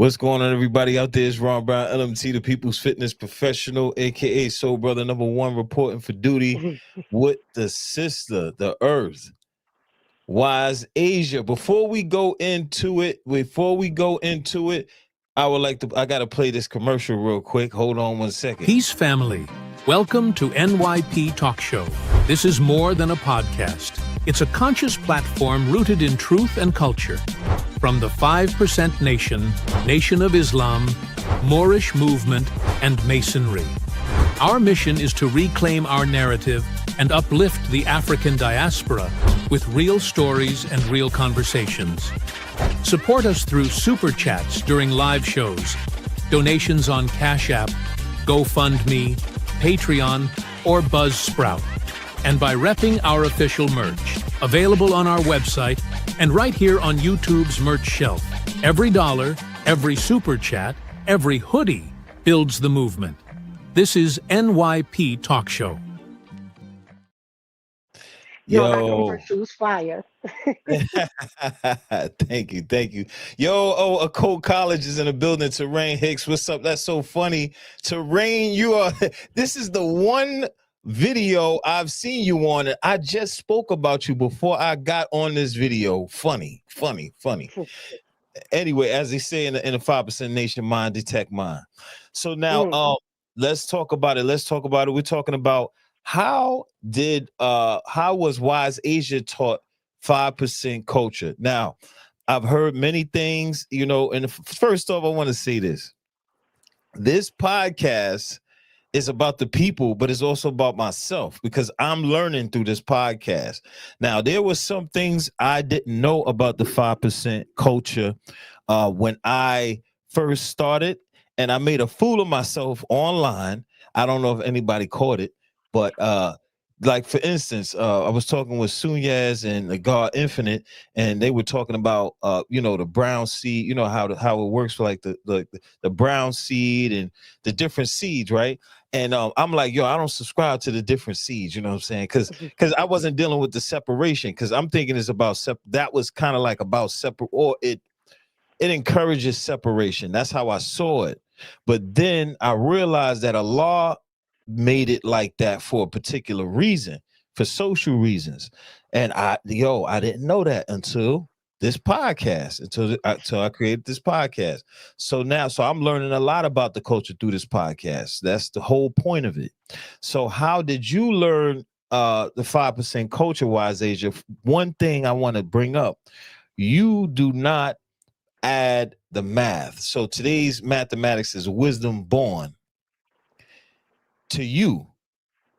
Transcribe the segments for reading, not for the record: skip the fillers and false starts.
What's going on, everybody out there? It's Ron Brown, LMT, the People's Fitness Professional, aka Soul Brother #1, reporting for duty with the sister, the Earth, Wise Asia. Before we go into it, I gotta play this commercial real quick. Hold on 1 second. Peace family. Welcome to NYP Talk Show. This is more than a podcast. It's a conscious platform rooted in truth and culture. From the 5% Nation, Nation of Islam, Moorish movement, and Masonry. Our mission is to reclaim our narrative and uplift the African diaspora with real stories and real conversations. Support us through super chats during live shows, donations on Cash App, GoFundMe, Patreon, or Buzzsprout, and by repping our official merch, available on our website and right here on YouTube's merch shelf. Every dollar, every super chat, every hoodie builds the movement. This is NYP Talk Show. Yo, that commercial was fire. Thank you. Yo, a Cold College is in the building. Terrain Hicks, what's up? That's so funny. Terrain, this is the one video I've seen you on, and I just spoke about you before I got on this video. Funny. Anyway, as they say in the 5% Nation, mind detect mind. So now, let's talk about it. We're talking about how was Wise Asia taught 5% culture? Now, I've heard many things, and first off, I want to say this. This podcast is about the people, but it's also about myself because I'm learning through this podcast. Now, there were some things I didn't know about the 5% culture when I first started, and I made a fool of myself online. I don't know if anybody caught it, but like for instance, I was talking with Sunyaz and the God Infinite, and they were talking about the brown seed, how it works for like the brown seed and the different seeds, right? And I'm like, yo, I don't subscribe to the different seeds, you know what I'm saying? Because I wasn't dealing with the separation, because I'm thinking it's about that was kind of like about separate, or it encourages separation. That's how I saw it. But then I realized that Allah made it like that for a particular reason, for social reasons. And I didn't know that until this podcast, until I created this podcast. So I'm learning a lot about the culture through this podcast. That's the whole point of it. So how did you learn the 5% culture, Wise Asia? One thing I want to bring up, you do not add the math. So today's mathematics is wisdom born to you.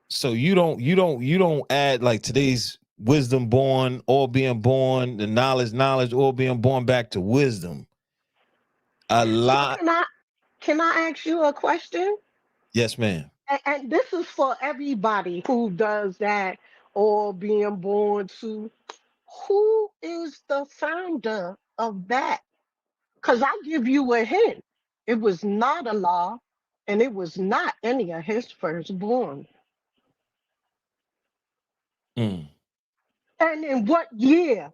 So you don't add like today's wisdom born, all being born, the knowledge, all being born back to wisdom. A lot. So can I ask you a question? Yes, ma'am. And this is for everybody who does that, or being born to. Who is the founder of that? Because I'll give you a hint. It was not Allah, and it was not any of his firstborn. And in what year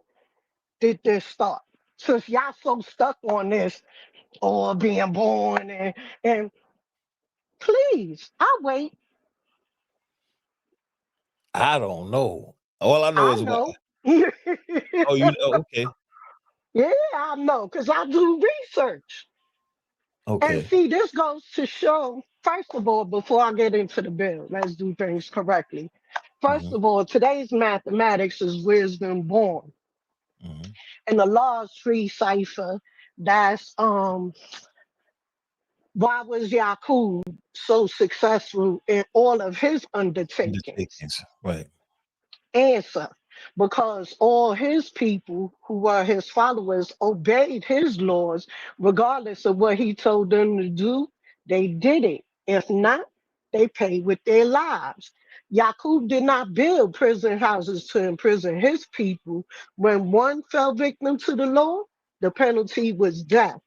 did this start? So if y'all so stuck on this, or being born, and please, I'll wait. I don't know. All I know is know. Oh, you know? Okay. Yeah, I know, because I do research. Okay. And see, this goes to show, first of all, before I get into the bill, let's do things correctly. First of all, today's mathematics is wisdom born. And the law's free cipher, that's why was Yaqub so successful in all of his undertakings? Right. Answer. Because all his people who were his followers obeyed his laws, regardless of what he told them to do, they did it. If not, they paid with their lives. Yaqub did not build prison houses to imprison his people. When one fell victim to the law, the penalty was death.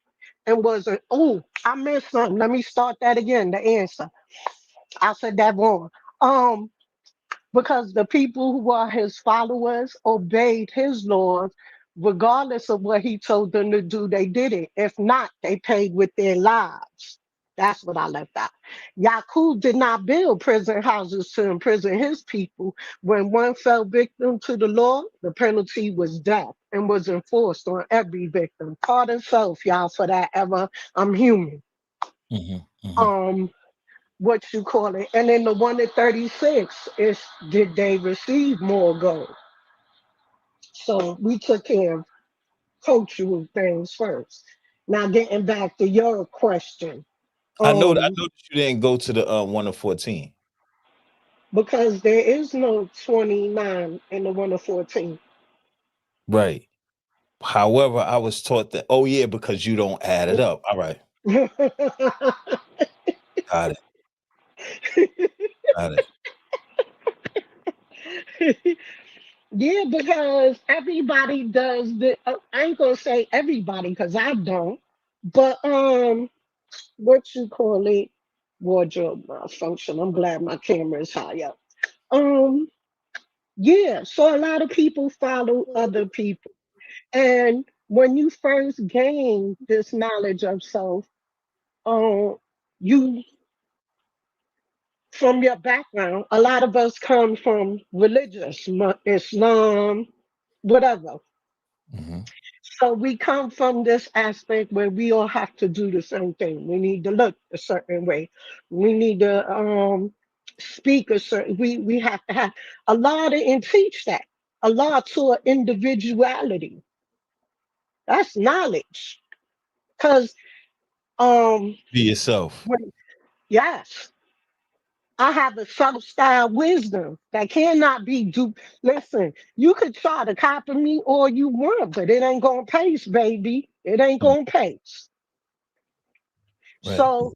And wasn't, I missed something. Let me start that again, the answer. I said that wrong. Because the people who are his followers obeyed his laws, regardless of what he told them to do, they did it. If not, they paid with their lives. That's what I left out. Yaqub did not build prison houses to imprison his people. When one fell victim to the law, the penalty was death and was enforced on every victim. Pardon self, y'all, for that ever. I'm human. Hmm. Hmm. Um, what you call it. And then the one at 36 is, did they receive more gold? So we took care of cultural things first. Now getting back to your question, I um, know that you didn't go to the 1 of 14. because there is no 29 in the 1 of 14. Right. However, I was taught that, oh yeah, because you don't add it up. All right. Got it. Got it. Yeah, because everybody does the. I ain't gonna say everybody because I don't, but what you call it, wardrobe malfunction. I'm glad my camera is high up. Um, yeah, so a lot of people follow other people. And when you first gain this knowledge of self, um, you from your background, a lot of us come from religious, Islam, whatever. Hmm. So we come from this aspect where we all have to do the same thing. We need to look a certain way. We need to speak a certain. We have to have Allah didn't teach that. Allah taught individuality. That's knowledge. Because Be yourself. when, yes, I have a self-style wisdom that cannot be duped. Listen, you could try to copy me all you want, but it ain't gonna pace, baby. It ain't Mm. gonna pace. Right. So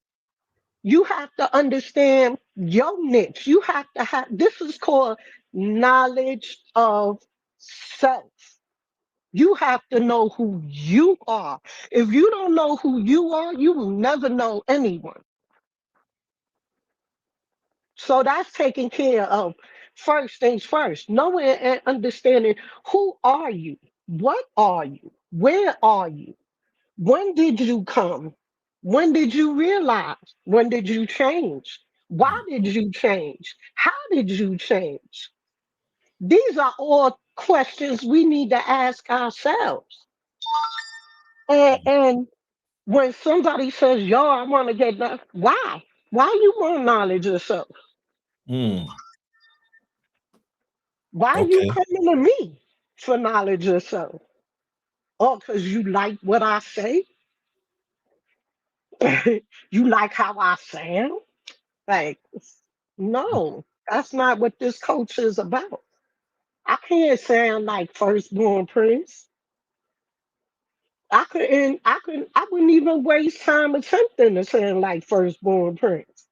you have to understand your niche. You have to have this is called knowledge of self. You have to know who you are. If you don't know who you are, you will never know anyone. So that's taken care of. First things first, knowing and understanding who are you? What are you? Where are you? When did you come? When did you realize? When did you change? Why Mm. did you change? How did you change? These are all questions we need to ask ourselves. And when somebody says, yo, I want to get that, why? Why you want knowledge yourself? Mm. Why you Okay. coming to me for knowledge yourself? Oh, because you like what I say? You like how I sound? Like, no, that's not what this culture is about. I can't sound like firstborn prince. I wouldn't even waste time attempting to sound like firstborn prince.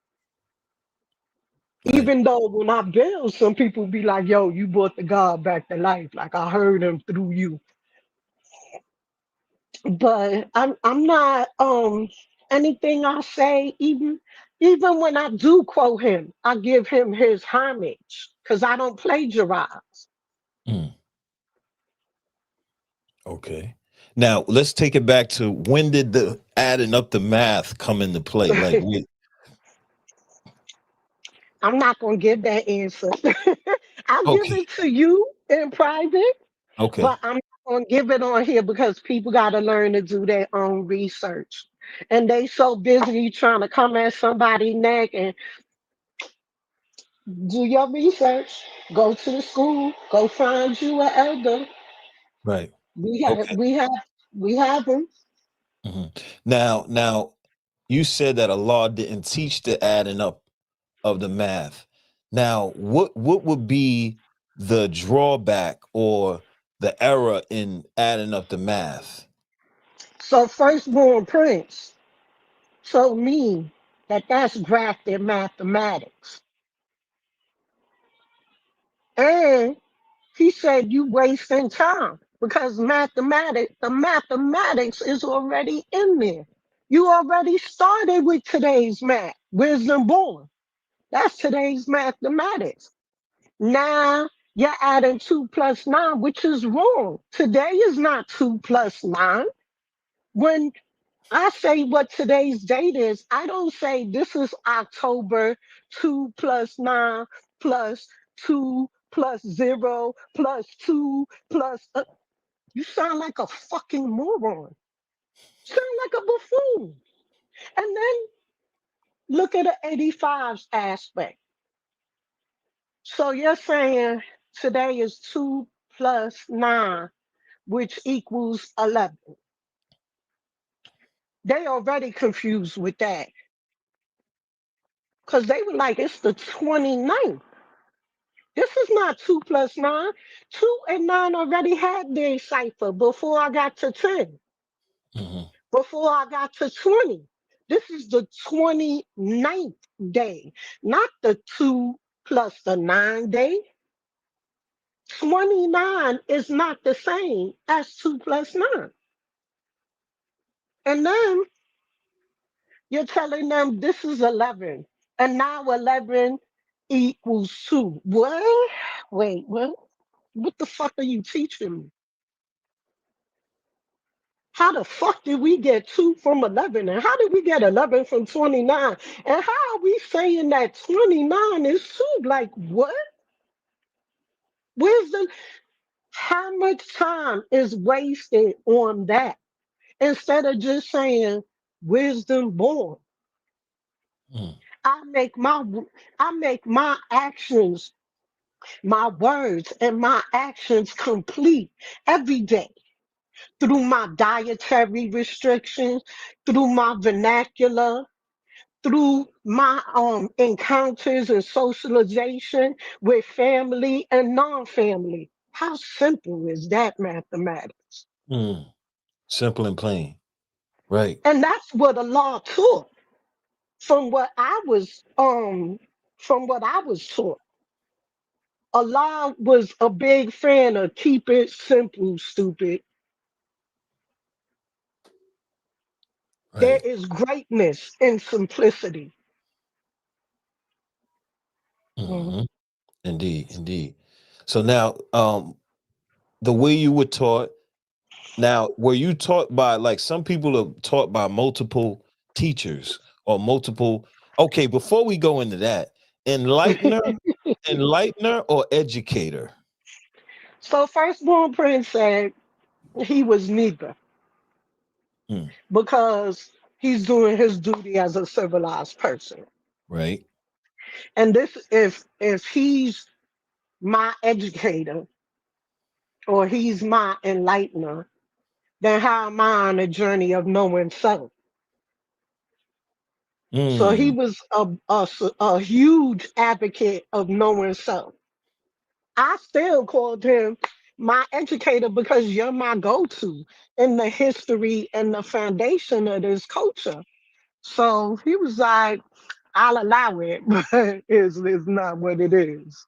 Right. Even though when I build, some people be like, yo, you brought the God back to life. Like I heard him through you. But I'm not anything I say, even when I do quote him, I give him his homage because I don't plagiarize. Mm. Okay. Now let's take it back to when did the adding up the math come into play? Like we I'm not gonna give that answer. I'll give okay. it to you in private, Okay. but I'm not gonna give it on here because people gotta learn to do their own research. And they so busy trying to come at somebody's neck and do your research. Go to the school. Go find you an elder. Right. We have, Okay. we have, we have them. Mhm. Now, you said that a law didn't teach the adding up of the math. Now, what would be the drawback or the error in adding up the math? So firstborn prince told me that that's grafted mathematics, and he said you wasting time because the mathematics is already in there. You already started with today's math. Wisdom born. That's today's mathematics. Now You're adding 2 plus 9, which is wrong. Today is not 2 plus 9. When I say what today's date is, I don't say this is October 2 plus 9 plus 2 plus 0 plus 2 plus. You sound like a fucking moron. Sound like a buffoon. And then look at the 85's aspect. So you're saying today is 2 plus 9, which equals 11. They already confused with that because they were like, it's the 29th. This is not 2 plus 9. 2 and 9 already had their cipher before I got to 10, Mhm. before I got to 20. This is the 29th day, not the 2 plus the 9 day. 29 is not the same as 2 plus 9. And then you're telling them this is 11. And now 11 equals 2. What? Wait, what? What the fuck are you teaching me? How the fuck did we get 2 from 11? And how did we get 11 from 29? And how are we saying that 29 is 2? Like, what? Where's the. How much time is wasted on that instead of just saying wisdom born? Mm. I make my I make my actions, my words, and my actions complete every day through my dietary restrictions, through my vernacular, through my encounters and socialization with family and non-family. How simple is that mathematics? Mm. Simple and plain. Right. And that's what the law taught from what I was taught. Allah was a big fan of keep it simple, stupid. There Right. is greatness in simplicity. Mhm. Hmm. Indeed. Indeed. So now, the way you were taught. Now, were you taught by, like, some people are taught by multiple teachers or multiple? Okay, before we go into that, enlightener, enlightener or educator? So firstborn prince said he was neither Hmm. because he's doing his duty as a civilized person. Right. And this if he's my educator or he's my enlightener, then how am I on a journey of knowing self? So he Mm. was a huge advocate of knowing self. I still called him my educator because you're my go-to in the history and the foundation of this culture. So he was like, I'll allow it, but it's not what it is.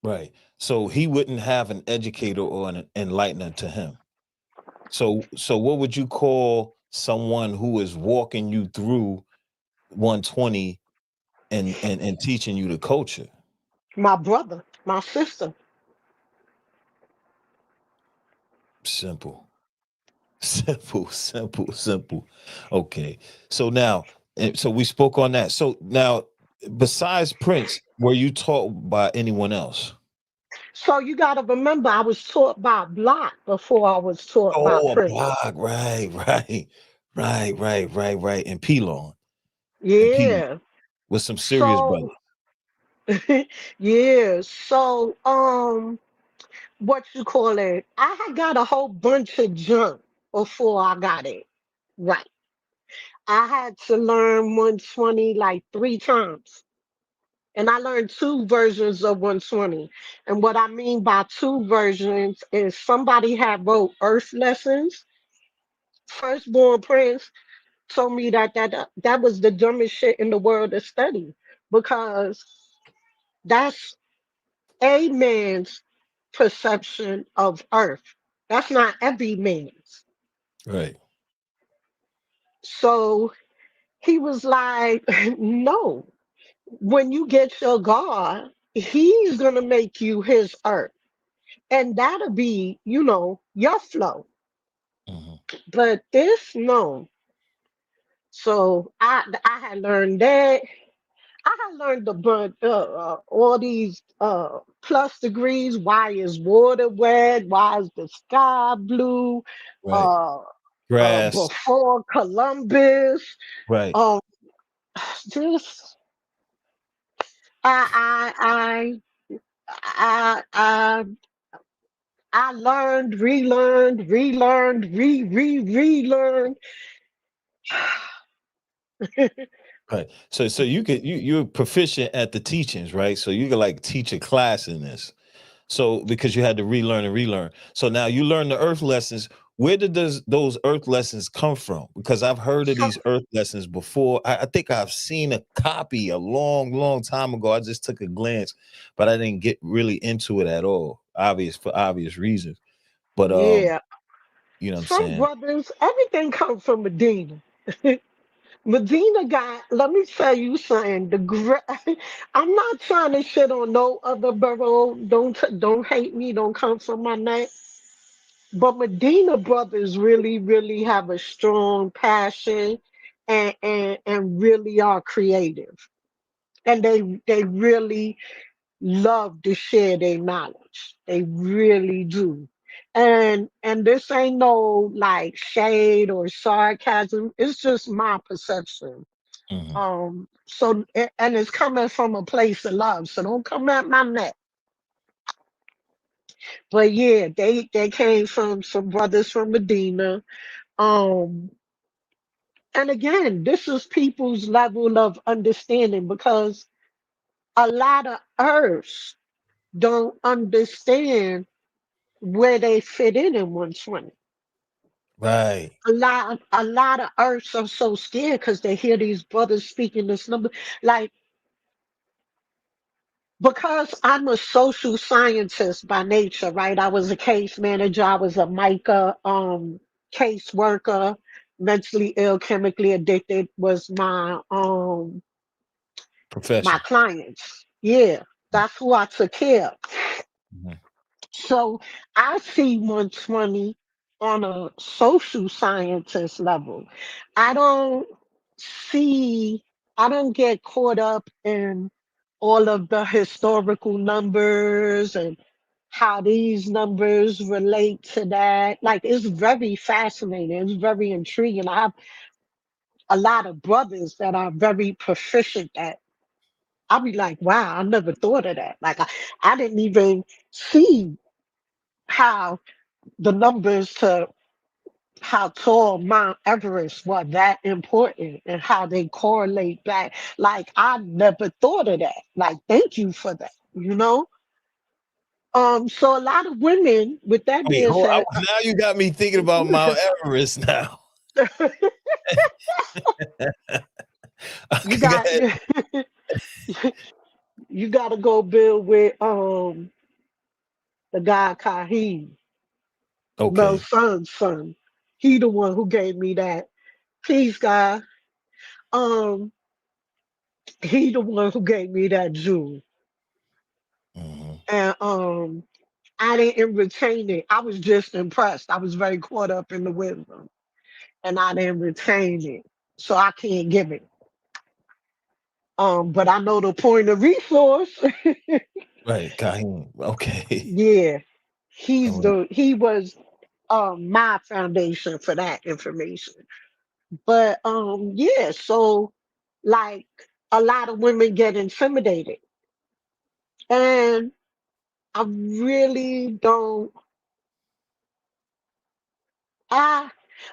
Right. So he wouldn't have an educator or an enlightener to him. So what would you call someone who is walking you through 120 and teaching you the culture? My brother, my sister. Simple. Simple, simple, simple. Okay. So now, so we spoke on that. So now, besides Prince, were you taught by anyone else? So you got to remember, I was taught by Block before I was taught by Oh, a Prince. block. Right, right. And Pelon. And Pelon Yeah. with some serious So brothers. yeah. So what you call it? I had got a whole bunch of junk before I got it. Right. I had to learn 120 like 3 times. And I learned 2 versions of 120. And what I mean by 2 versions is somebody had wrote Earth Lessons. Firstborn Prince told me that was the dumbest shit in the world to study because that's a man's perception of Earth. That's not every man's. Right. So he was like, no, when you get your God. he's gonna make you his earth. And that'll be, your flow. Mhm. But this, no. So I had learned that. I had learned about all these plus degrees. Why is water red? Why is the sky blue? Right. Uh, Grass. before Columbus. Right. Um, just I I I I learned, relearned. Right. So you're proficient at the teachings, right? So you could like teach a class in this. So because you had to relearn and relearn. So now you learn the earth lessons. Where did those earth lessons come from? Because I've heard of So these earth lessons before. I think I've seen a copy a long, long time ago. I just took a glance, but I didn't get really into it at all. Obvious for obvious reasons. But yeah, you know what I'm some saying? brothers, everything comes from Medina. Medina got, let me tell you something. I'm not trying to shit on no other borough. Don't hate me. Don't come from my neck. But Medina brothers really, really have a strong passion and really are creative. And they really love to share their knowledge. They really do. And this ain't no like shade or sarcasm. It's just my perception. Mhm. And it's coming from a place of love. So don't come at my neck. But yeah, they came from some brothers from Medina. Um, and again, this is people's level of understanding because a lot of Earths don't understand where they fit in 120. Right. A lot of Earths are so scared because they hear these brothers speaking this number. Like, because I'm a social scientist by nature, right? I was a case manager, I was a MICA case worker, mentally ill, chemically addicted was my Profession. clients. Yeah, that's who I took care of. Mhm. So I see 120 on a social scientist level. I don't see, I don't get caught up in all of the historical numbers and how these numbers relate to that. Like, it's very fascinating. It's very intriguing. I have a lot of brothers that are very proficient at. I'll be like, wow, I never thought of that. Like, I didn't even see how the numbers to how tall Mount Everest was that important and how they correlate back. Like, I never thought of that. Like, thank you for that, you know? So a lot of women, with that Wait, being hold said, now you got me thinking about Mount Everest now. you Go got ahead. you got to go build with the guy Kahim, Okay. Mel's son. He the one who gave me that. Peace, guy. Um, he the one who gave me that jewel. Mhm. And I didn't retain it. I was just impressed. I was very caught up in the wisdom, and I didn't retain it, so I can't give it. But I know the point of resource. Right, Kahim. Okay. Yeah, All right. he was my foundation for that information. But yeah, so like a lot of women get intimidated, and I really don't. I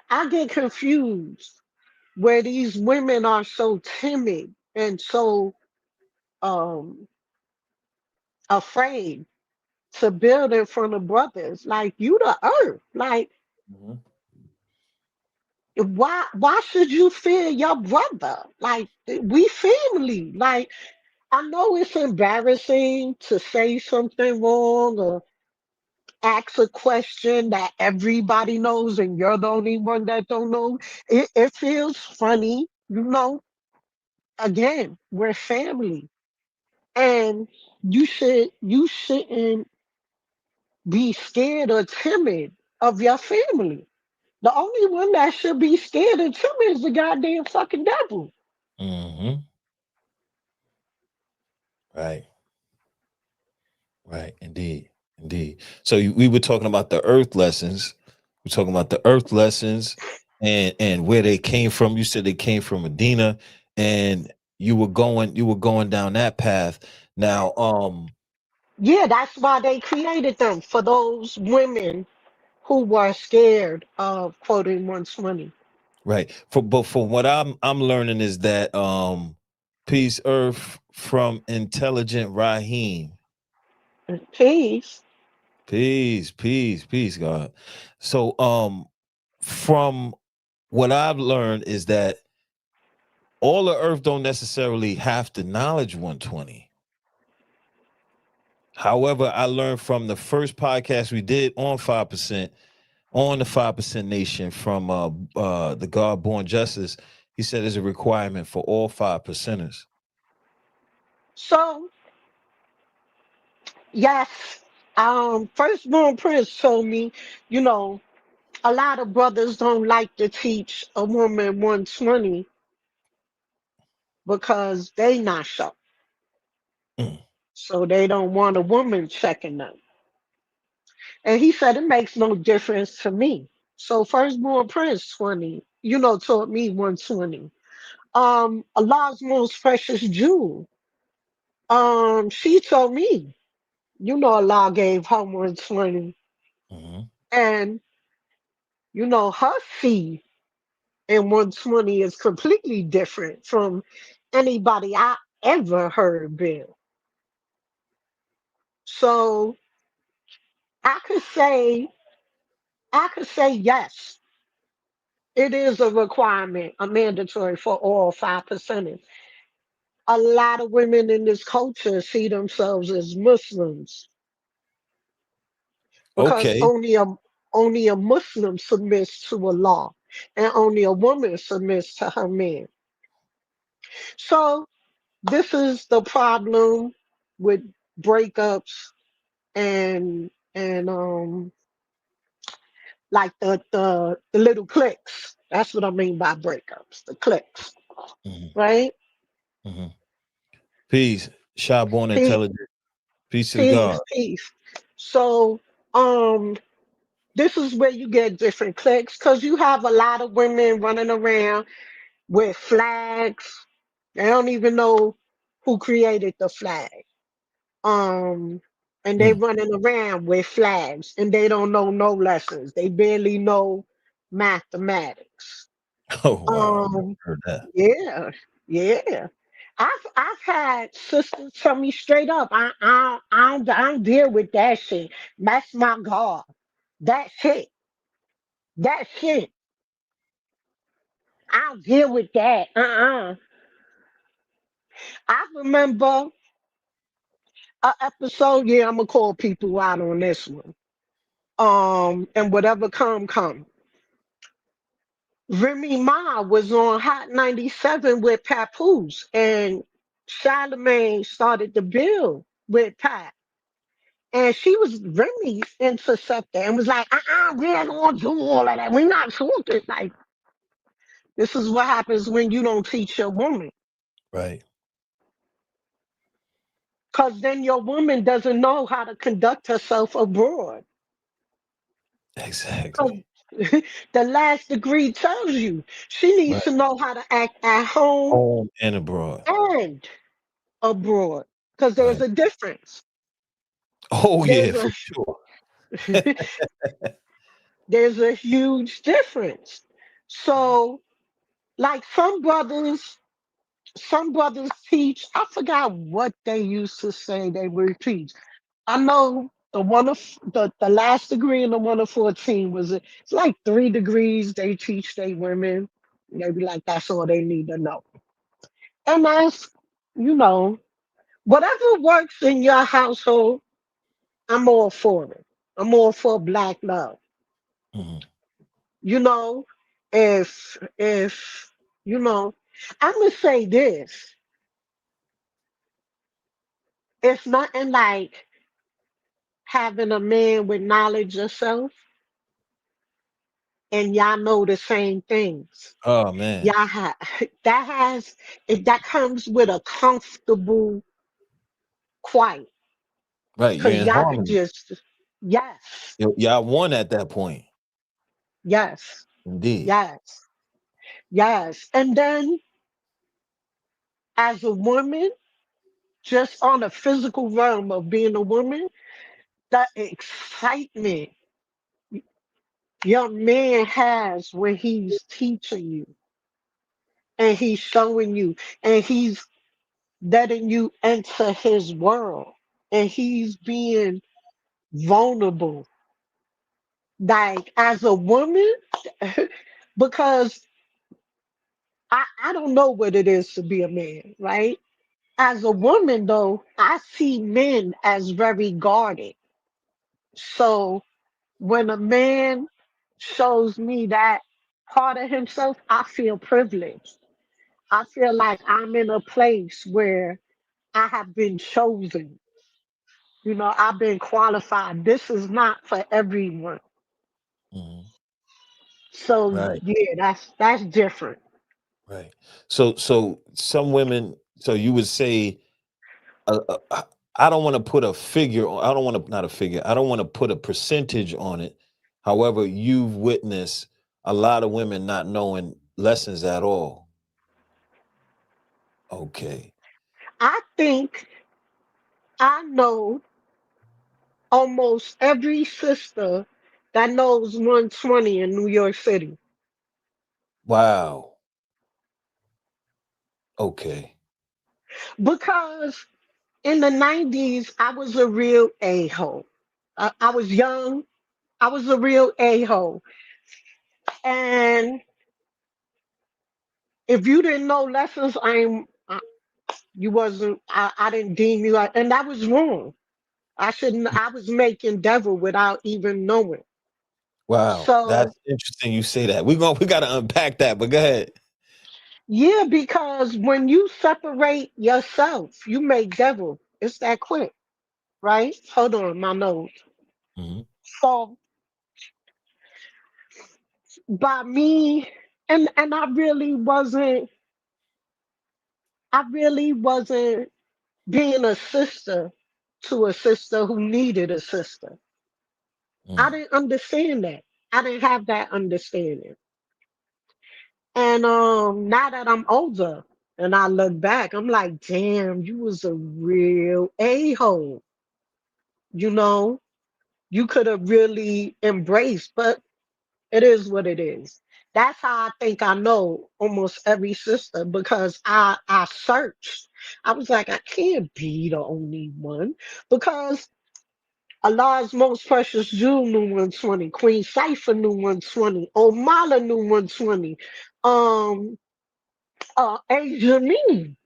I get confused where these women are so timid and so um afraid to build in front of brothers. Like, you the earth. Like, Mhm. why should you fear your brother? Like, we family. Like, I know it's embarrassing to say something wrong or ask a question that everybody knows and you're the only one that don't know. It feels funny, you know. Again, we're family. And you shouldn't be scared or timid of your family. The only one that should be scared and timid is the goddamn fucking devil. Hmm. Right. Right. Indeed. Indeed. So we were talking about the earth lessons. We're talking about the earth lessons and where they came from. You said they came from Medina, and you were going down that path. Now, Yeah, that's why they created them for those women who were scared of quoting 120. right. But from what I'm learning is that peace earth from intelligent Rahim. Peace. Peace, peace, peace, God. So from what I've learned is that all the earth don't necessarily have to knowledge 120. However, I learned from the first podcast we did on 5%, on the 5% nation from the God born justice. He said there's a requirement for all 5%ers. So yes, firstborn Prince told me, you know, a lot of brothers don't like to teach a woman 120 because they not sure. Mm. So they don't want a woman checking them. And he said it makes no difference to me. So firstborn Prince 20, taught me 120. Allah's most precious jewel. She told me, Allah gave her 120. Mhm. And her seed in 120 is completely different from anybody I ever heard Bill. So I could say, yes, it is a requirement, a mandatory for all 5%. A lot of women in this culture see themselves as Muslims because Okay. only a Muslim submits to Allah and only a woman submits to her man. So this is the problem with breakups and like the little cliques. That's what I mean by breakups, the cliques, Mhm. right? Mhm. Peace. Shy born Peace, intelligent. Peace to the God. peace, peace. So um this is where you get different cliques because you have a lot of women running around with flags. They don't even know who created the flag. Um, and they Mm. running around with flags and they don't know no lessons. They barely know mathematics. Oh wow. Never Um, heard that. yeah, yeah. I've had sisters tell me straight up, I don't deal with that shit. That's my God. That's it. That's it. I don't deal with that. I remember a episode. Yeah, I'm gonna call people out on this one. And whatever come. Remy Ma was on Hot 97 with Papoose, and Charlemagne started the bill with Pat. And she was Remy intercepted and was like, we ain't gonna do all of that. We're not talking. Like, this is what happens when you don't teach your woman. Right. Because then your woman doesn't know how to conduct herself abroad. Because Exactly. the last degree tells you she needs Right. to know how to act at home Home and abroad. and abroad. Because there's Right. a difference. Oh yeah, There's for a sure. there's a huge difference. So, like some brothers teach. I forgot what they used to say they would teach. I know the last degree and the one of 14 was it's like 3 degrees they teach they women. They be like, that's all they need to know. And that's, you know, whatever works in your household, I'm all for it. I'm all for black love. Mhm. You know, if I'm gonna say this. It's nothing like having a man with knowledge of self and y'all know the same things. Oh man. Y'all have that has if that comes with a comfortable quiet. Right. You're Cause in y'all could harmony. just yes, Y'all won at that point. yes, Indeed. yes, yes. And then as a woman, just on the physical realm of being a woman, that excitement your man has when he's teaching you and he's showing you and he's letting you enter his world and he's being vulnerable. Like as a woman, because I don't know what it is to be a man, right? As a woman, though, I see men as very guarded. So when a man shows me that part of himself, I feel privileged. I feel like I'm in a place where I have been chosen. You know, I've been qualified. This is not for everyone. Mhm. So Right. yeah, that's different. Right. So some women. So you would say, I don't want to put a figure. I don't want to not a figure. I don't want to put a percentage on it. However, you've witnessed a lot of women not knowing lessons at all. Okay. I think I know almost every sister that knows 120 in New York City Wow. Okay. because in the 90s, I was a real a-hole. I was young. I was a real a-hole. And if you didn't know lessons, you wasn't, I didn't deem you, and that was wrong. I shouldn't, I was making devil without even knowing. Wow. So, That's interesting. You say that. We got to unpack that. But go ahead. yeah, because when you separate yourself, you make devil. It's that quick, right? Hold on, my nose. Mhm. So, by me, and I really wasn't being a sister to a sister who needed a sister. I Mm. didn't understand that. I didn't have that understanding. And now that I'm older and I look back, I'm like, damn, you was a real a-hole. You know, you could have really embraced, but it is what it is. That's how I think I know almost every sister because I searched. I was like, I can't be the only one because Allah's most precious jewel knew 120, Queen Cypher knew 120, Omala knew 120, um, Asia Me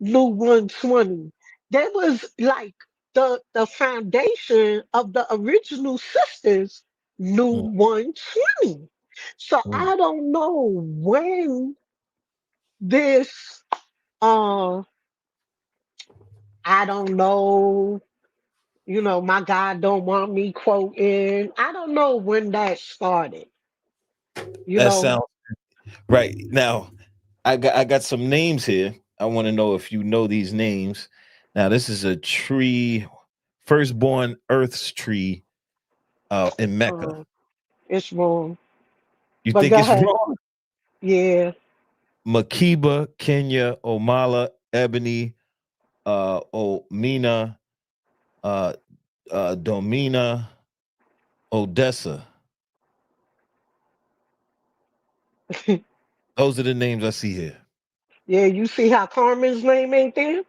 knew 120. That was like the foundation of the original sisters knew Mm. 120. So Mm. I don't know when this uh I don't know, my God don't want me quoting. I don't know when that started, you That know. sounds right. Now, I got some names here. I want to know if you know these names. Now, this is a tree, firstborn Earth's tree, in Mecca. Uh, it's wrong. You But think go it's ahead. wrong? Yeah. Makiba, Kenya, Omala, Ebony, Omina, uh, Domina, Odessa. Those are the names I see here. Yeah, you see how Carmen's name ain't there?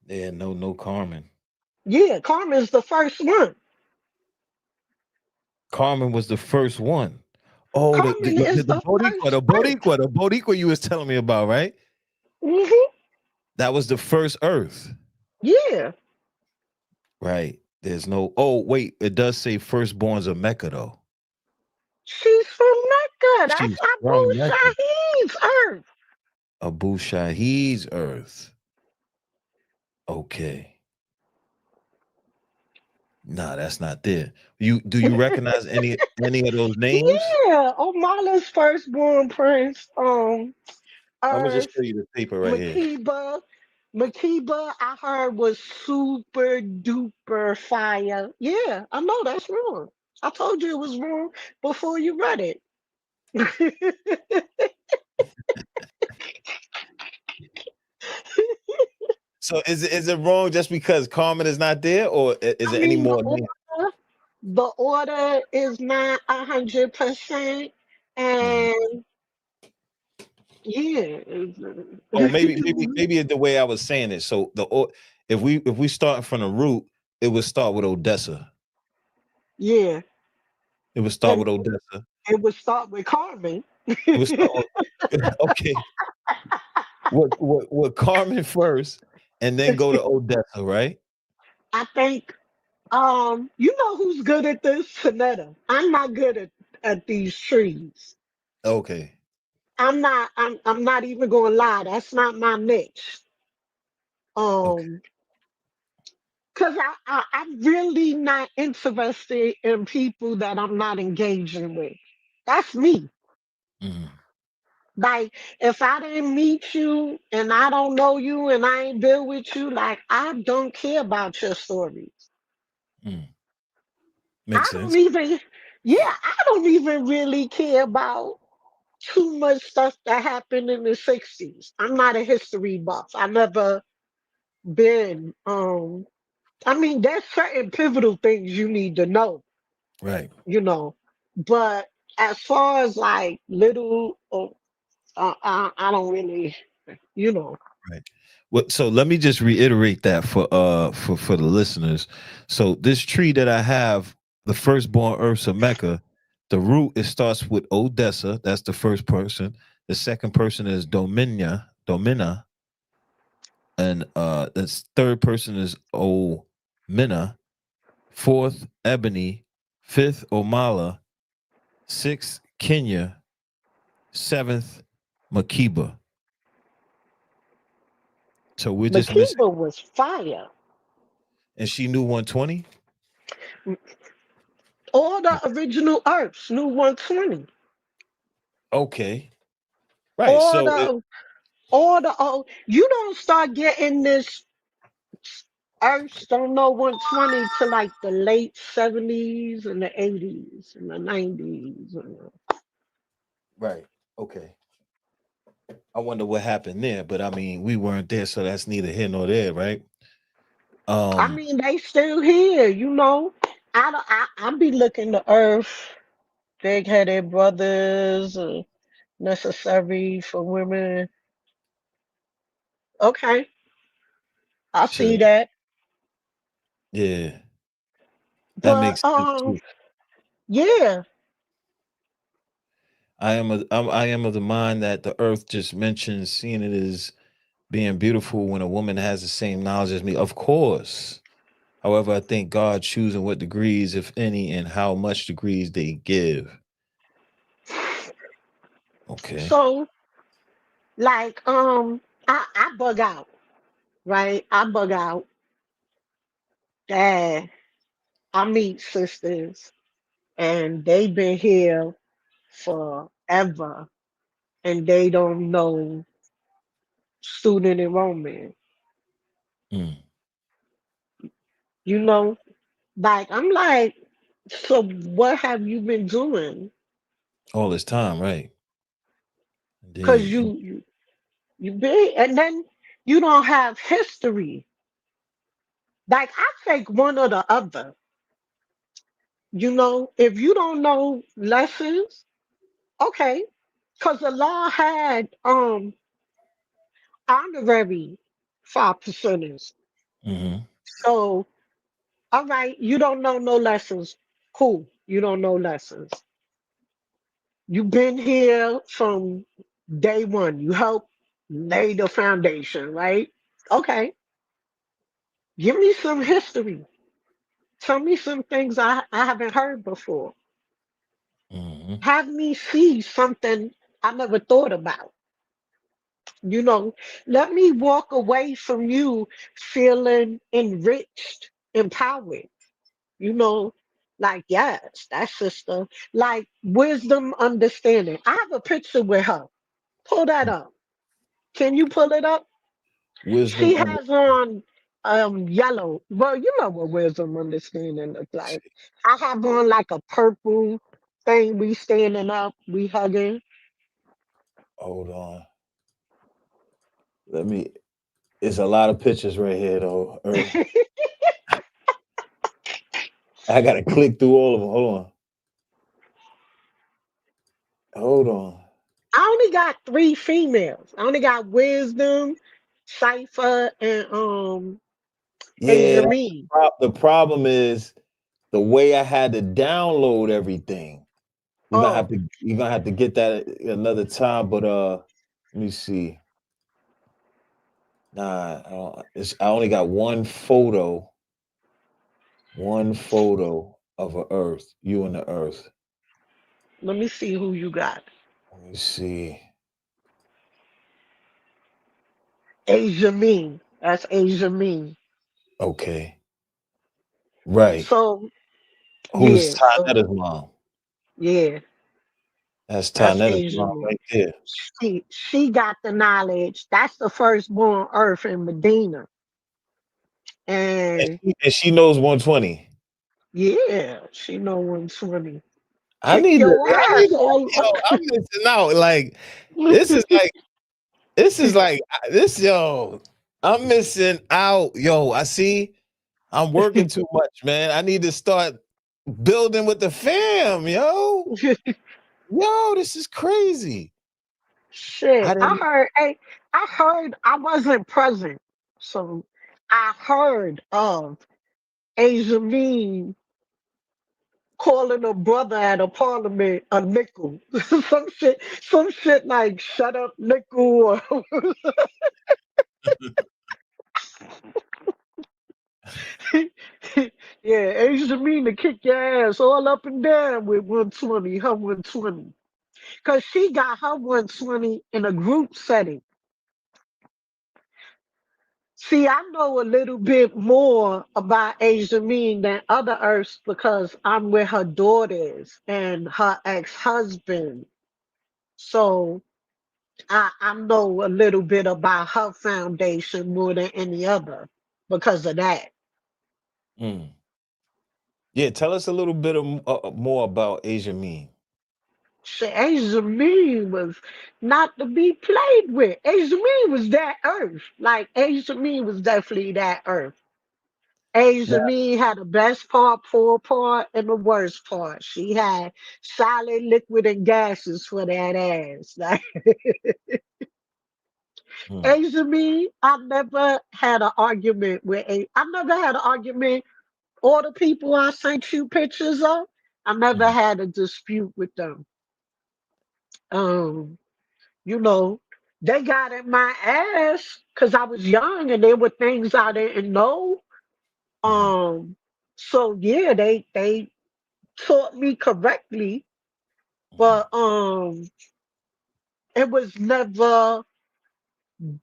Yeah, no Carmen. Yeah, Carmen's the first one. Carmen was the first one. Oh, the the, Carmen is the the Boricua, first the Earth. Boricua, the Boricua you was telling me about, right? Hmm. That was the first Earth, Yeah, right? There's no. Oh, wait, it does say firstborns of Mecca though. she's from Mecca. That's She's Abu from Mecca. Shahid's Earth. Abu Shahid's Earth. Okay. Nah, that's not there. Do you recognize any of those names? Yeah, Omala's firstborn prince, I'm gonna just Earth, show you the paper right here. Makiba. Makiba, I heard was super duper fire. Yeah, I know that's wrong. I told you it was wrong before you read it. So is it wrong just because Carmen is not there, or is I there any mean, more names? the order is not 100%, Mhm. and yeah, Oh, maybe the way I was saying it. So if we start from the root, it would start with Odessa. yeah, It would start and with Odessa. it would start with Carmen. It would start okay. What Carmen first, and then go to Odessa, right? I think you know who's good at this? Sonetta. I'm not good at these trees. Okay. I'm not even gonna lie, that's not my niche. Okay. Um, because I'm really not interested in people that I'm not engaging with. That's me. Mhm. Like, if I didn't meet you and I don't know you and I ain't build with you, like, I don't care about your stories. Mm. I Makes don't sense. even, yeah, I don't even really care about too much stuff that happened in the 60s. I'm not a history buff. I never been. I mean, there's certain pivotal things you need to know, Right. you know. But as far as like little, I don't really, you know. Right. Well, so let me just reiterate that for the listeners. So this tree that I have, the firstborn Ursa Mecca, the root it starts with Odessa. That's the first person. The second person is Domina, and this third person is Omina. Fourth, Ebony. Fifth, Omala. Sixth, Kenya. Seventh, Makiba. So we're just missing, Makiba was fire. and she knew 120. All the original Earths knew 120. Okay. Right. All So it, the, all the, oh, you don't start getting this Earths don't know 120 to like the late 70s and the 80s and the 90s. right. Okay. I wonder what happened there, but I mean, we weren't there, so that's neither here nor there, right? I Um, mean, they still here, you know. I be looking to Earth, big-headed brothers, necessary for women. Okay, I sure. see that. Yeah, that But makes sense too. yeah, I am of the mind that the earth just mentions seeing it as being beautiful when a woman has the same knowledge as me. Of course. However, I think God choosing what degrees, if any, and how much degrees they give. Okay. so like I bug out, right? I bug out that I meet sisters and they've been here forever and they don't know student enrollment. Mm. You know, like I'm like, so what have you been doing? All this time, right? Because Indeed. you been and then you don't have history. Like I take one or the other. You know, if you don't know lessons, okay. Because the law had honorary 5%ers. Hmm. So all right, you don't know no lessons. Cool. You don't know lessons. You've been here from day one. You helped lay the foundation, right? Okay. Give me some history. Tell me some things I haven't heard before. Hmm. Have me see something I never thought about. You know, let me walk away from you feeling enriched, empowered. You know, like, yes, that sister, like wisdom, understanding. I have a picture with her. Pull that up. Can you pull it up? Wisdom She under. has on yellow. Well, you know what wisdom, understanding looks like. I have on like a purple thing. We standing up, we hugging. Hold on. Let me. It's a lot of pictures right here, though. I gotta click through all of them. Hold on. Hold on. I only got three females. I only got wisdom, Cypher, and Yeah, Asia that's Me. the problem is the way I had to download everything. Oh, You're gonna have to get that another time. But let me see. Nah, I only got one photo of a Earth, you and the Earth. let me see who you got. Let me see. Asia Me. That's Asia Me. Okay, right. So Who's yeah, so Tynetta's mom? yeah, That's that's Tynetta's Asia mom Me. right there. She got the knowledge. That's the firstborn Earth in Medina. And And she knows 120. yeah, she know 120. I Kick need to, your I need ass to, all yo, I'm missing out. Like, this is like, yo, I'm missing out. Yo, I see I'm working too much, man. I need to start building with the fam, yo. Yo, this is crazy. I Shit. didn't, I heard I wasn't present. So I heard of Asia Mean calling a brother at a parliament a nickel. Some shit like shut up nickel or yeah, Asia mean to kick your ass all up and down with 120, her 120. Cause she got her 120 in a group setting. See, I know a little bit more about Asia Mean than other Earths because I'm with her daughters and her ex-husband. So I know a little bit about her foundation more than any other because of that. mm. Yeah, tell us a little bit more about Asia Mean. Shit, Asia Mean was not to be played with. Asia Mean was that Earth. Like Asia Mean was definitely that Earth. Asia Mean had the best part, poor part, and the worst part. She had solid, liquid, and gases for that ass. Like Mm, Asia Mean, I never had an argument with a. I never had an argument. All the people I sent you pictures of, I never mm, had a dispute with them. Um, you know, they got in my ass because I was young and there were things I didn't know. mm, Um, so yeah, they taught me correctly, mm. but it was never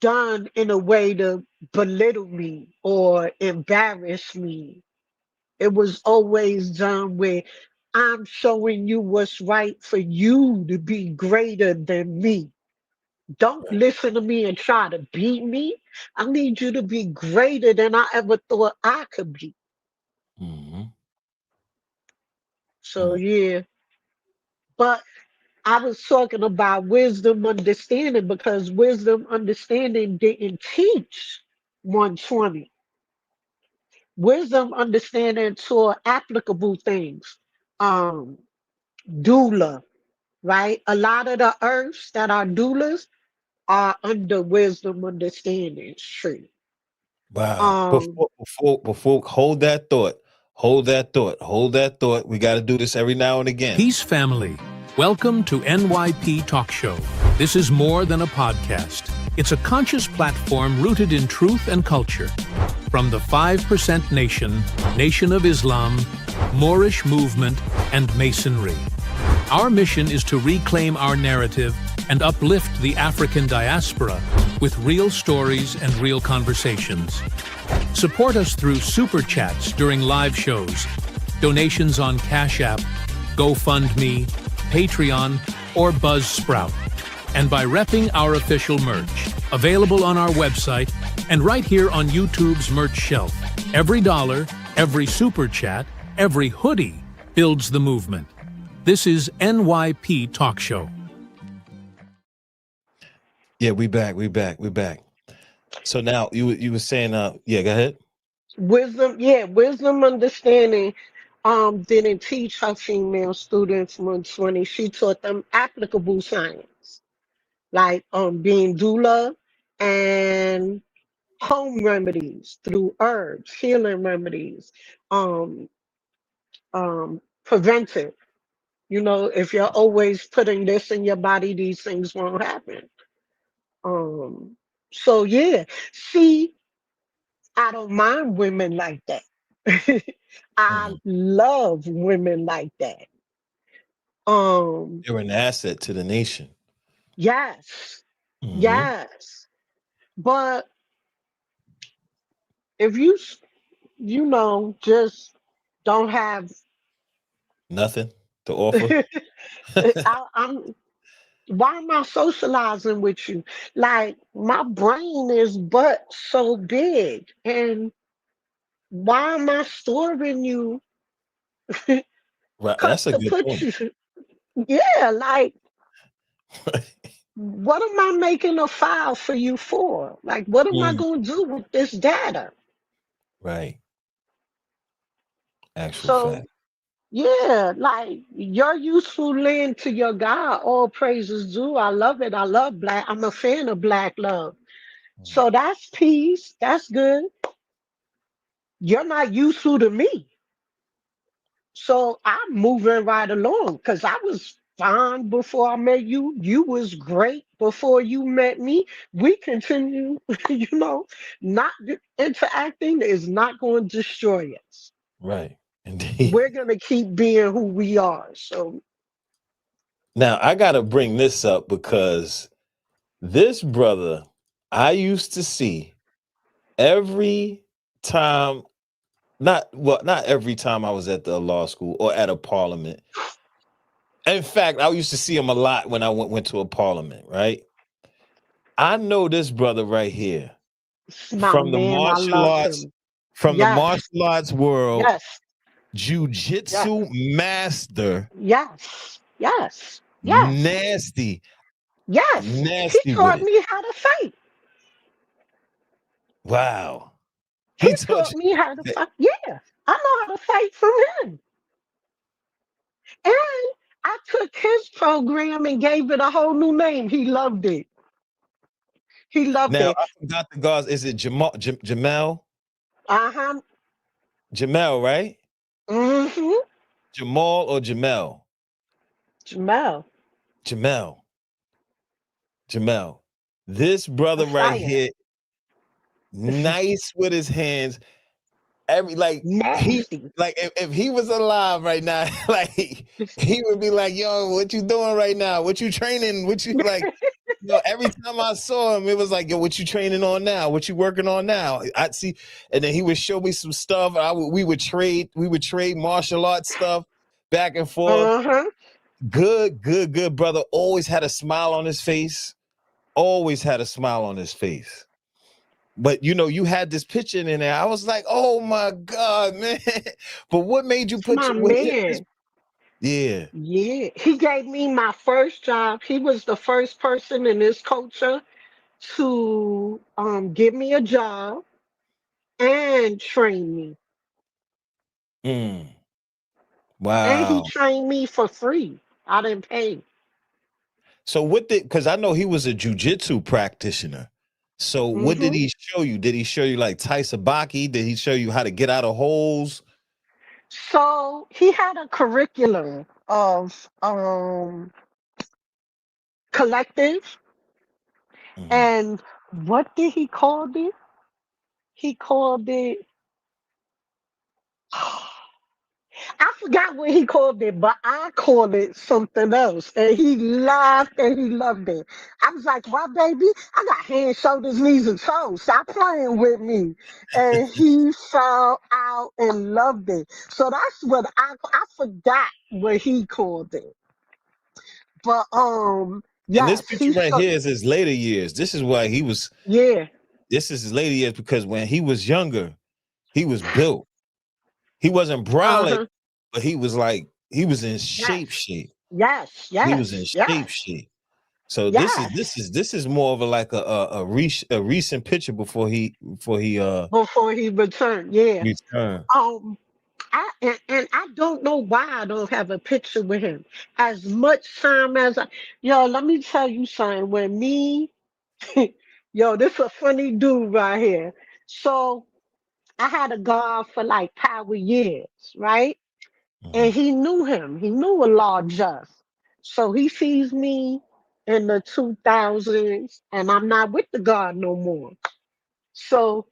done in a way to belittle me or embarrass me. It was always done with I'm showing you what's right for you to be greater than me. Don't Right. listen to me and try to beat me. I need you to be greater than I ever thought I could be. Mhm, So mm. yeah, but I was talking about wisdom understanding because wisdom understanding didn't teach 120. Wisdom understanding taught applicable things. Um, doula, right? A lot of the earths that are doulas are under wisdom understanding tree. Wow. Um, Before, hold that thought. Hold that thought. Hold that thought. We got to do this every now and again. Peace family. Welcome to NYP Talk Show. This is more than a podcast. It's a conscious platform rooted in truth and culture. From the 5% Nation, Nation of Islam, Moorish movement, and Masonry. Our mission is to reclaim our narrative and uplift the African diaspora with real stories and real conversations. Support us through Super Chats during live shows, donations on Cash App, GoFundMe, Patreon, or Buzzsprout, and by repping our official merch, available on our website and right here on YouTube's merch shelf. Every dollar, every Super Chat, every hoodie builds the movement. This is NYP Talk Show. Yeah, we back. So now you were saying, yeah, go ahead. Wisdom understanding didn't teach her female students much when she taught them applicable science, like being doula and home remedies through herbs, healing remedies, um, preventive. You know, if you're always putting this in your body, these things won't happen. Um, so yeah, see, I don't mind women like that. I Mhm. love women like that. Um, You're an asset to the nation. yes, Hmm. yes. But if just don't have, Nothing to offer. I'm why am I socializing with you? Like my brain is but so big, and why am I storing you? Right, Cause that's a to good put point. you, yeah, like what am I making a file for you for? Like, what am I Mm, going to do with this data? right, actual So, fact. yeah, like your useful land to your God, all praises due. I love it. I love black. I'm a fan of black love. Mm. So that's peace. That's good. You're not useful to me. So I'm moving right along because I was fine before I met you. You was great before you met me. We continue, not interacting is not going to destroy us. Right, indeed. We're going to keep being who we are. So, Now I got to bring this up because this brother I used to see every time, not every time I was at the law school or at a parliament. In fact, I used to see him a lot when I went to a parliament, right? I know this brother right here it's my from the man. I martial love arts, him. from the Yes, martial arts world, yes, yes, jujitsu master, yes, yes, yes, nasty, yes. He nasty with taught it. me how to fight. Wow. He He taught taught you me how to that. fight. Yeah, I know how to fight from him. And I took his program and gave it a whole new name. He loved it. He loved Now it. I forgot the guys. Is it Jamel? Uh-huh. Jamel, right? Mm-hmm. Jamal or Jamel? Jamel, Jamel. Jamel. This a brother right fire. here, nice with his hands. Every he Nasty. like if he was alive right now, like he would be like, "Yo, what you doing right now? What you training? What you like?" Every time I saw him, it was like, "Yo, what you training on now? What you working on now?" I'd see, and then he would show me some stuff. We would trade martial arts stuff back and forth. Uh-huh. Good brother. Always had a smile on his face. Always had a smile on his face. But you had this picture in there. I was like, oh my God, man. But what made you It's put my with his, man. yeah. Yeah. He gave me my first job. He was the first person in this culture to give me a job and train me. Mm, And he wow. trained me for free. I didn't pay. So what did because I know he was a jujitsu practitioner. So what did Hmm. he show you? Did he show you like Taisabaki? Did he show you how to get out of holes? So he had a curriculum of collective, Mhm. and what did he call it? He called it I forgot what he called it, but I called it something else. And he laughed and he loved it. I was like, "Why, baby? I got hands, shoulders, knees, and toes. Stop playing with me." And he fell out and loved it. So that's what I forgot what he called it. But And this yes, picture he right shook. here is his later years. This is why he was. Yeah. This is his later years because when he was younger, he was built. He wasn't brolic, Uh-huh. but he was like he was in Yes. shape. Shape. Yes. He was in Yes. shape. Yes. Shape. So Yes. this is more of a like a recent picture before he Before he returned. Yeah. returned. Um, and I don't know why I don't have a picture with him. As much time as yo, let me tell you something. When me, yo, this a funny dude right here. So I had a guard for like power years, right? And Mhm. he knew him. He knew a law just. So he sees me in the 2000s, and I'm not with the guard no more. So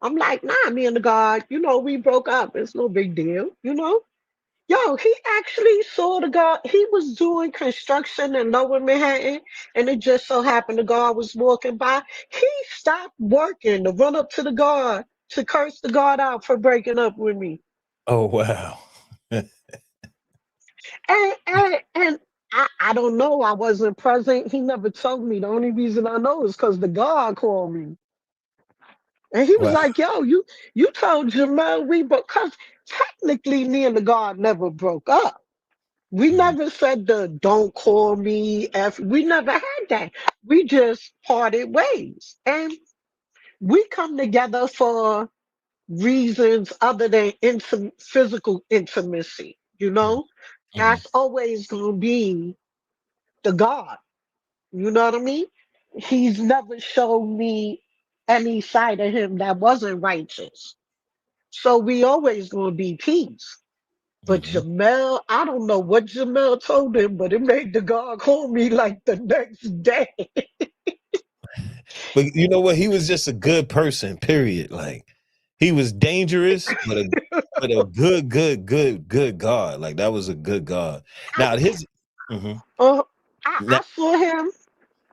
I'm like, nah, me and the guard, we broke up. It's no big deal. Yo, he actually saw the guy. He was doing construction in Lower Manhattan, and it just so happened the guard was walking by. He stopped working to run up to the guard to curse the guard out for breaking up with me. Oh wow. And I don't know. I wasn't present. He never told me. The only reason I know is because the guard called me. And he was Wow. like, yo, you told Jamel we broke, because technically me and the guard never broke up. We Mhm. never said the don't call me F. We never had that. We just parted ways. And we come together for reasons other than physical intimacy. Mhm. That's always going to be the God. You know what I mean? He's never shown me any side of him that wasn't righteous. So we always going to be peace. But Mhm. Jamel, I don't know what Jamel told him, but it made the God call me like the next day. But you know what? He was just a good person. Period. Like he was dangerous, but a good God. Like that was a good God. I, Now his. Mhm. uh, I Now, saw him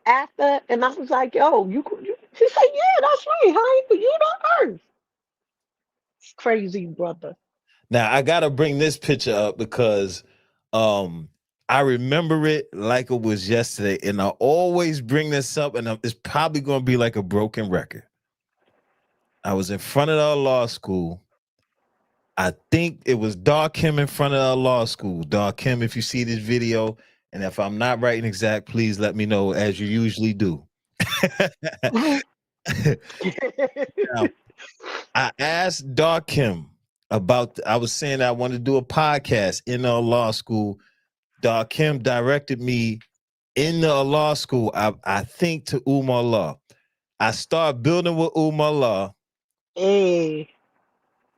after, and I was like, "Yo, you?" He said, "Yeah, that's right. How you the earth? Crazy brother." now I gotta bring this picture up because um I remember it like it was yesterday, and I always bring this up, and it's probably gonna be like a broken record. I was in front of our law school. I think it was Dark Kim in front of our law school. Dark Kim, if you see this video, and if I'm not right and exact, please let me know as you usually do. Mhm. Now, I asked Dark Kim about, I was saying I wanted to do a podcast in our law school. Dark Kim directed me in the law school, I think to Umar Law. I started building with Umar Law, Hey.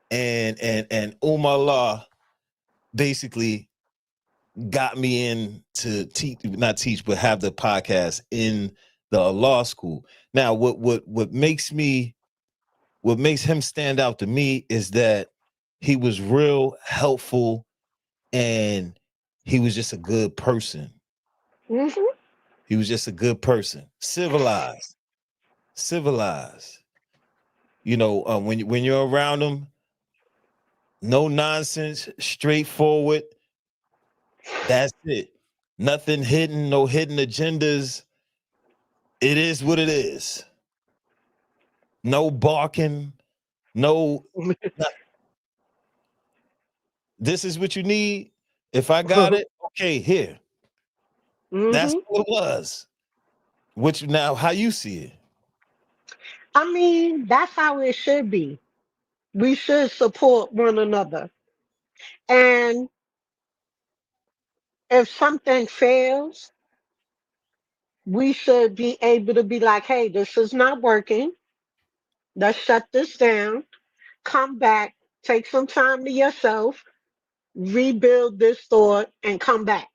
and Umar Law basically got me in to teach, not teach, but have the podcast in the law school. Now, what makes him stand out to me is that he was real helpful and he was just a good person. Mhm. He was just a good person, civilized. When you're around him, no nonsense, straightforward. That's it. Nothing hidden, no hidden agendas. It is what it is. No barking. No, not, this is what you need. If I got it, okay, here. That's Mhm. what it was. Which now, how you see it? I mean, that's how it should be. We should support one another. And if something fails, we should be able to be like, hey, this is not working. Let's shut this down. Come back, take some time to yourself, rebuild this thought, and come back.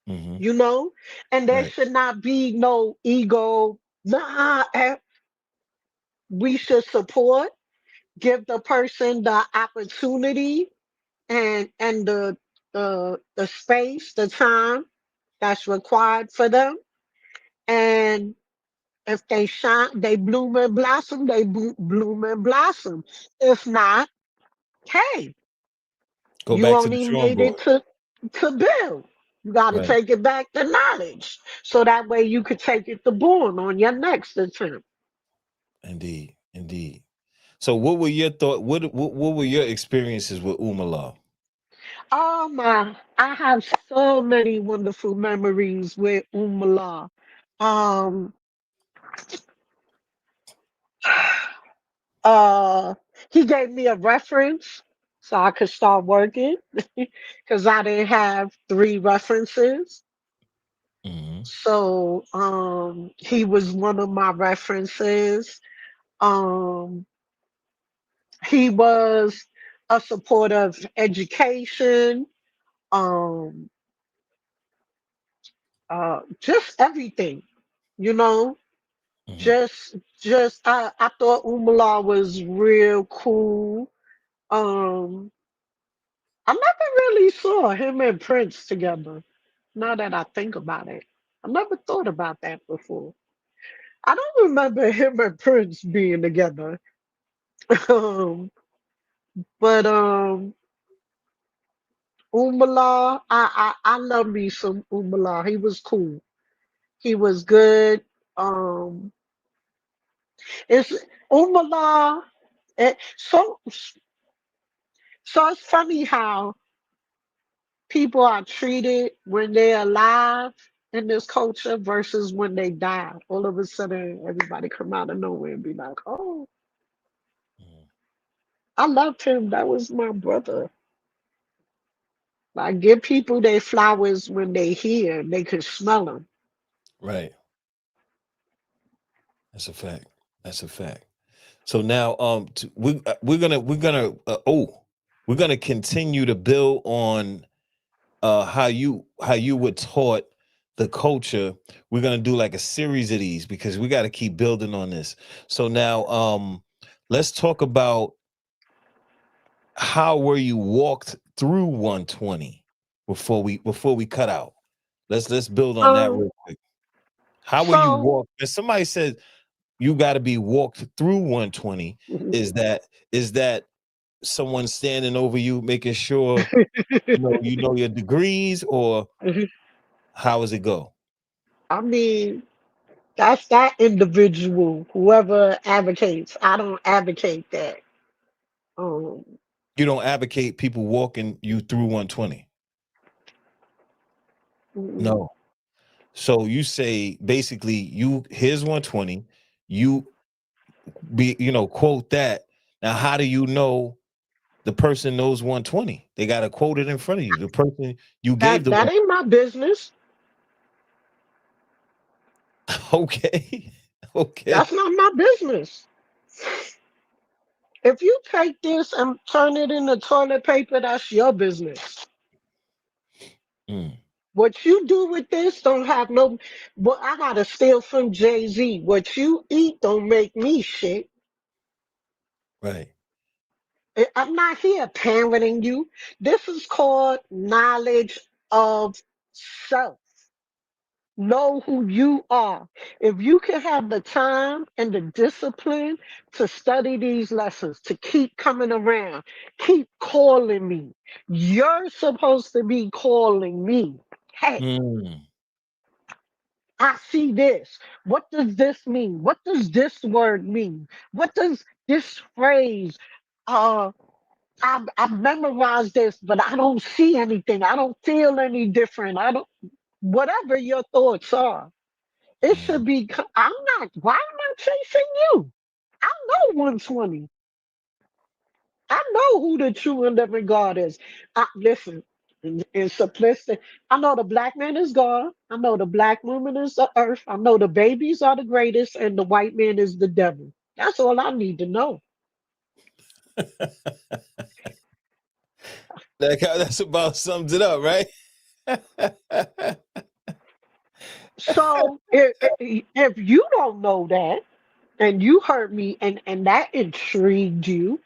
Hmm. You know? And there Right. should not be no ego. Nah, we should support, give the person the opportunity, and the space, the time that's required for them. And if they shine, they bloom and blossom, they bloom and blossom. If not, hey, Go you back to the only drawing made board. it to build. You got to Right. take it back to knowledge. So that way you could take it to born on your next attempt. Indeed. Indeed. So what were your thought? What were your experiences with Umala? Oh my, I have so many wonderful memories with Umala. Um, uh, he gave me a reference so I could start working because I didn't have three references. Hmm. So he was one of my references. Um, he was a supporter of education, um, just everything, you know. Hmm. Just I thought Umala was real cool. Um, I never really saw him and Prince together. Now that I think about it, I never thought about that before. I don't remember him and Prince being together. Um, but Umala, I love me some Umala. He was cool. He was good. Um, it's Umala. So it's funny how people are treated when they're alive in this culture versus when they die. All of a sudden, everybody come out of nowhere and be like, "Oh, I loved him. That was my brother." Like, give people their flowers when they here. They can smell them. Right. That's a fact. That's a fact. So now, we're gonna continue to build on how you were taught the culture. We're gonna do like a series of these because we got to keep building on this. So now, let's talk about how were you walked through 120 before we cut out. Let's build on that Um, real quick. How were you so walked? If somebody said you got to be walked through 120, is that someone standing over you making sure you know your degrees, or how does it go? I mean, that's that individual, whoever advocates. I don't advocate that. Um, You don't advocate people walking you through 120. mm, No. So you say basically you here's 120, you quote that. Now how do you know the person knows 120? They got to quote it in front of you. The person you gave that the that one. ain't my business. Okay. Okay. That's not my business. If you take this and turn it into toilet paper, that's your business. Mm, What you do with this don't have no. But I gotta steal from Jay-Z. What you eat don't make me shit. right. I'm not here parenting you. This is called knowledge of self. Know who you are. If you can have the time and the discipline to study these lessons, to keep coming around, keep calling me. You're supposed to be calling me. Hey, Mm, I see this. What does this mean? What does this word mean? What does this phrase? Uh, I memorized this, but I don't see anything. I don't feel any different. I don't. Whatever your thoughts are. It should mm. be. I'm not. Why am I chasing you? I know 120. I know who the true and living God is. Listen, in simplistic, I know the black man is God. I know the black woman is the earth. I know the babies are the greatest, and the white man is the devil. That's all I need to know. That's about sums it up, right? So if you don't know that, and you heard me, and that intrigued you,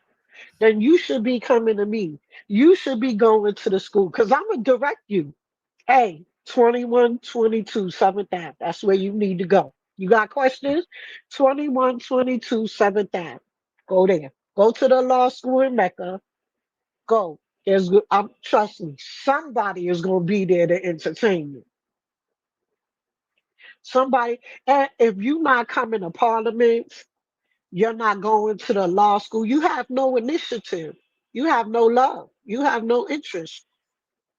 then you should be coming to me. You should be going to the school because I'm going to direct you. Hey, 2122 7th Ave. That's where you need to go. You got questions? 2122 7th Ave. Go there. Go to the law school in Mecca. Go. Trust me, somebody is going to be there to entertain you. Somebody, and if you're not coming to parliaments, you're not going to the law school, you have no initiative. You have no love. You have no interest.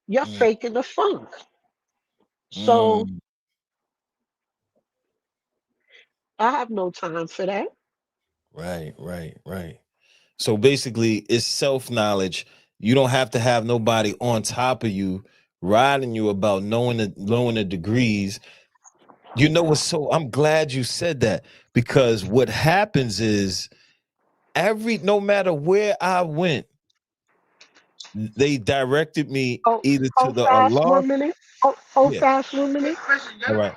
You're Mm, faking the funk. So mm. I have no time for that. Right, right, right. So basically, it's self knowledge. You don't have to have nobody on top of you, riding you about knowing the degrees. You know what's so? I'm glad you said that, because what happens is no matter where I went, they directed me Oh, either to hold the fast Allah. 1 minute. Hold Yeah. fast 1 minute. All right.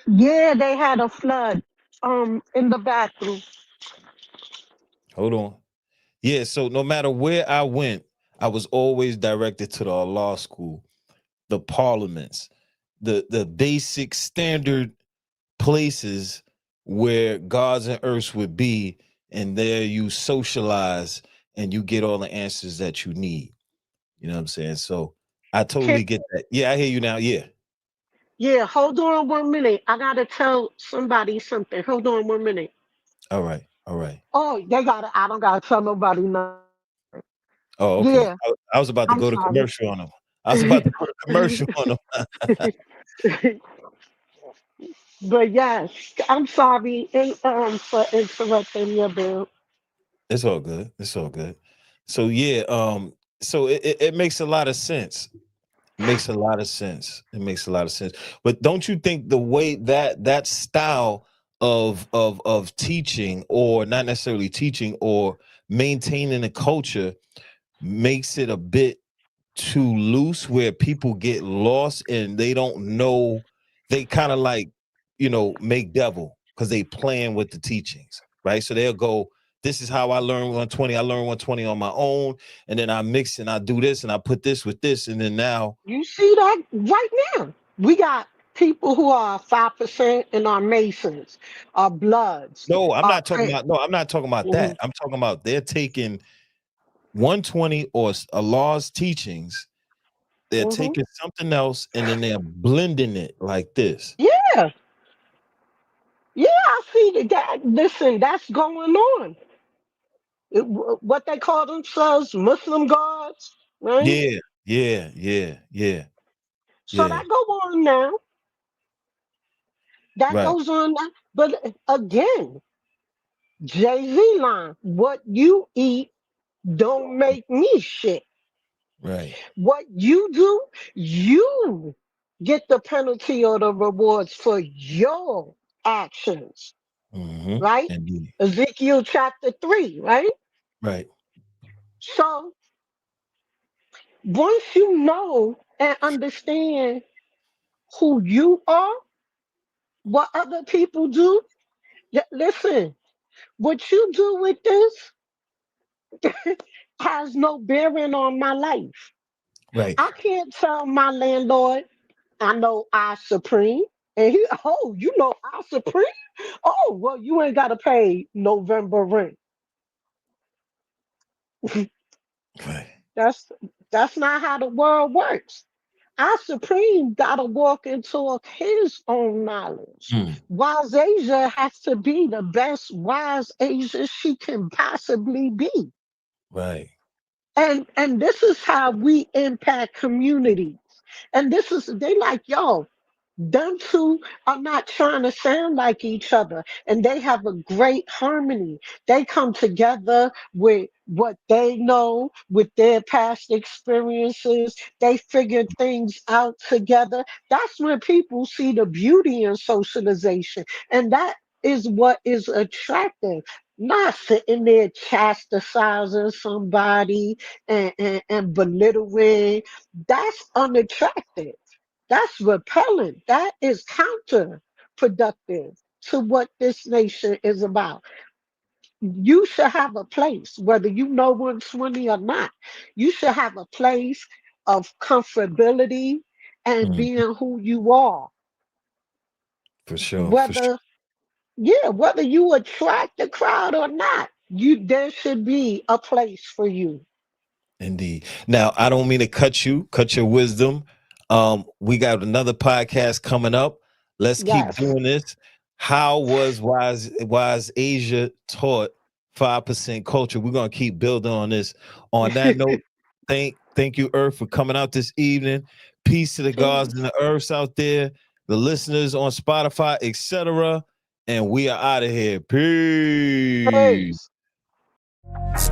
Yeah, they had a flood in the bathroom. Hold on. Yeah. So no matter where I went, I was always directed to the law school, the parliaments, the basic standard places where gods and earths would be, and there you socialize and you get all the answers that you need. You know what I'm saying? So I Can, totally get that. Yeah, I hear you now. Yeah. yeah, hold on 1 minute. I gotta tell somebody something. Hold on 1 minute. All right. All right. Oh, they gotta. I don't gotta tell nobody nothing. Oh, okay. Yeah, I was about to I'm go to sorry. commercial on them. I was about to go to commercial on them. But yes, I'm sorry for interrupting your bill. It's all good. It's all good. So yeah, so it makes a lot of sense. It makes a lot of sense. It makes a lot of sense. But don't you think the way that style of teaching, or not necessarily teaching, or maintaining a culture, makes it a bit too loose, where people get lost and they don't know? They kind of like, make devil, because they playing with the teachings, right? So they'll go, this is how I learn 120. I learn 120 on my own, and then I mix and I do this and I put this with this, and then now. You see that right now? We got people who are 5% and are Masons, are Bloods, No, I'm are not talking about. No, I'm not talking about Mhm. that. I'm talking about they're taking 120 or a law's teachings. They're Mhm. taking something else and then they're blending it like this. Yeah, yeah, I see that. Listen, that's going on. What they call themselves, Muslim gods, right? Yeah, yeah, yeah, yeah, So yeah. that go on now. That Right, goes on now. But again, Jay-Z line, what you eat don't make me shit. right. What you do, you get the penalty or the rewards for your actions, Mm-hmm. right? Indeed. Ezekiel chapter 3, right? Right. So once you know and understand who you are, what other people do, listen, what you do with this has no bearing on my life. Right. I can't tell my landlord I know I supreme. And he, oh, you know I supreme? Oh, well, you ain't gotta pay November rent. Right. That's that's not how the world works. Our supreme gotta walk into his own knowledge. Mm, Wise Asia has to be the best wise Asia she can possibly be. right. And this is how we impact communities. And this is they like, yo, them two are not trying to sound like each other, and they have a great harmony. They come together with what they know, with their past experiences. They figure things out together. That's when people see the beauty in socialization, and that is what is attractive. Not sitting there chastising somebody and belittling. That's unattractive. That's repellent. That is counterproductive to what this nation is about. you should have a place, whether you know 120 or not. You should have a place of comfortability and Mhm. being who you are. For sure, for sure. Whether, yeah, whether you attract the crowd or not, you there should be a place for you. Indeed. Now, I don't mean to cut your wisdom. We got another podcast coming up. Let's keep Yes. doing this. How was Wise Asia taught 5% culture? We're gonna keep building on this. On that note, thank you, Earth, for coming out this evening. Peace to the gods and Peace. the earths out there, the listeners on Spotify, etc. And we are out of here. Peace. Peace.